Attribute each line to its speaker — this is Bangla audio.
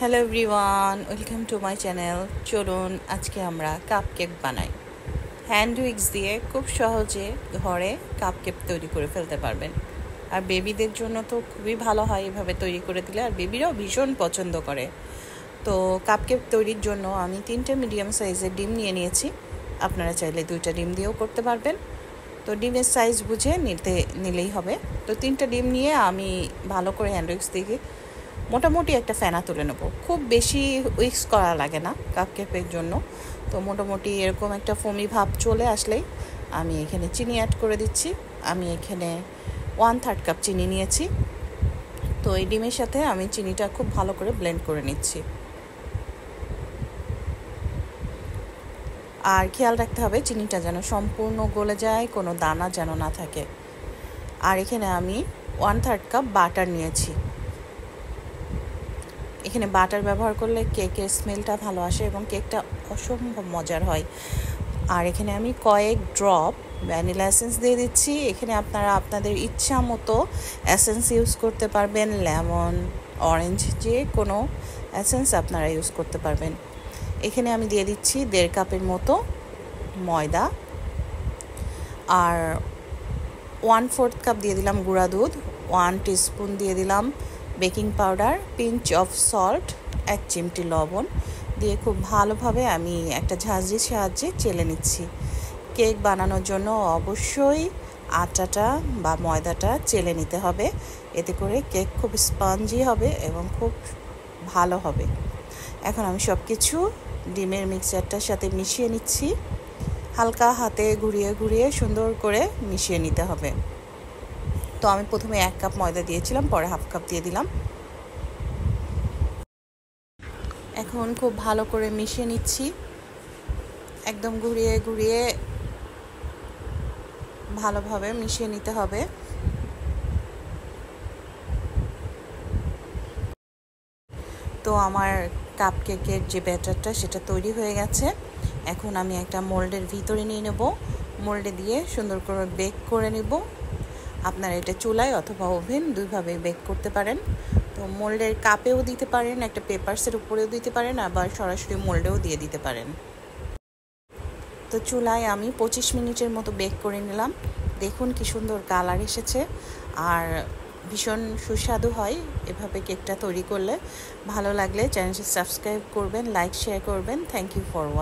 Speaker 1: Hello everyone, welcome to my channel. চলুন আজকে আমরা কাপ কেক বানাই। হ্যান্ড উইক্স দিয়ে খুব সহজে ঘরে কাপ কেক তৈরি করে ফেলতে পারবেন। আর বেবিদের জন্য তো খুবই ভালো হয় এভাবে তৈরি করে দিলে, আর বেবিরাও ভীষণ পছন্দ করে। তো কাপ কেক তৈরির জন্য আমি 3টে মিডিয়াম সাইজের ডিম নিয়ে নিয়েছি। আপনারা চাইলে 2টা ডিম দিয়েও করতে পারবেন। তো ডিমের সাইজ বুঝে নিলেই হবে। তো 3টা ডিম নিয়ে আমি ভালো করে হ্যান্ড উইক্স দিয়ে মোটামুটি একটা ফেনা তুলে নেব। খুব বেশি উইক্স করা লাগে না কাপ কেকের জন্য। তো মোটামুটি এরকম একটা ফোমি ভাব চলে আসলেই আমি এখানে চিনি অ্যাড করে দিচ্ছি। আমি এখানে 1/3 কাপ চিনি নিয়েছি। তো এই ডিমের সাথে আমি চিনিটা খুব ভালো করে ব্লেন্ড করে নিচ্ছি। আর খেয়াল রাখতে হবে চিনিটা যেন সম্পূর্ণ গলে যায়, কোনো দানা যেন না থাকে। আর এখানে আমি 1/3 কাপ বাটার নিয়েছি। এখানে বাটার ব্যবহার করলে কেকের স্মেলটা ভালো আসে এবং কেকটা অসম্ভব মজার হয়। আর এখানে আমি কয়েক ড্রপ ভ্যানিলা এসেন্স দিয়ে দিচ্ছি। এখানে আপনারা আপনাদের ইচ্ছা মতো এসেন্স ইউজ করতে পারবেন, লেমন, অরেঞ্জ, যে কোনো এসেন্স আপনারা ইউজ করতে পারবেন। এখানে আমি দিয়ে দিচ্ছি 1.5 কাপের মতো ময়দা, আর 1/4 কাপ দিয়ে দিলাম গুঁড়া দুধ, 1 টিস্পুন দিয়ে দিলাম baking powder, pinch of salt, 1 চিমটি লবণ দিয়ে খুব ভালোভাবে আমি একটা ঝাঁঝরির সাহায্যে চেলে নিচ্ছি। কেক বানানোর জন্য অবশ্যই আটাটা বা ময়দাটা চেলে নিতে হবে, এতে করে কেক খুব স্পঞ্জি হবে এবং খুব ভালো হবে। এখন আমি সব কিছু ডিমের মিক্সচারটার সাথে মিশিয়ে নিচ্ছি। হালকা হাতে ঘুরিয়ে ঘুরিয়ে সুন্দর করে মিশিয়ে নিতে হবে। তো আমি প্রথমে 1 কাপ ময়দা দিয়েছিলাম, পরে 1/2 কাপ দিয়ে দিলাম। এখন খুব ভালো করে মিশিয়ে নিচ্ছি, একদম ঘুরিয়ে ঘুরিয়ে ভালোভাবে মিশিয়ে নিতে হবে। তো আমার কাপ কেকের যে ব্যাটারটা সেটা তৈরি হয়ে গেছে। এখন আমি একটা মোল্ডের ভিতরে নিয়ে নেব, মোল্ডে দিয়ে সুন্দর করে বেক করে নেব। আপনারা এটা চুলায় অথবা ওভেন দুইভাবে বেক করতে পারেন। তো মোল্ডের কাপেও দিতে পারেন, একটা পেপারসের উপরেও দিতে পারেন, আবার সরাসরি মোল্ডেও দিয়ে দিতে পারেন। তো চুলায় আমি 25 মিনিটের মতো বেক করে নিলাম। দেখুন কি সুন্দর কালার এসেছে, আর ভীষণ সুস্বাদু হয় এভাবে কেকটা তৈরি করলে। ভালো লাগলে চ্যানেলটি সাবস্ক্রাইব করবেন, লাইক শেয়ার করবেন। Thank you for watching.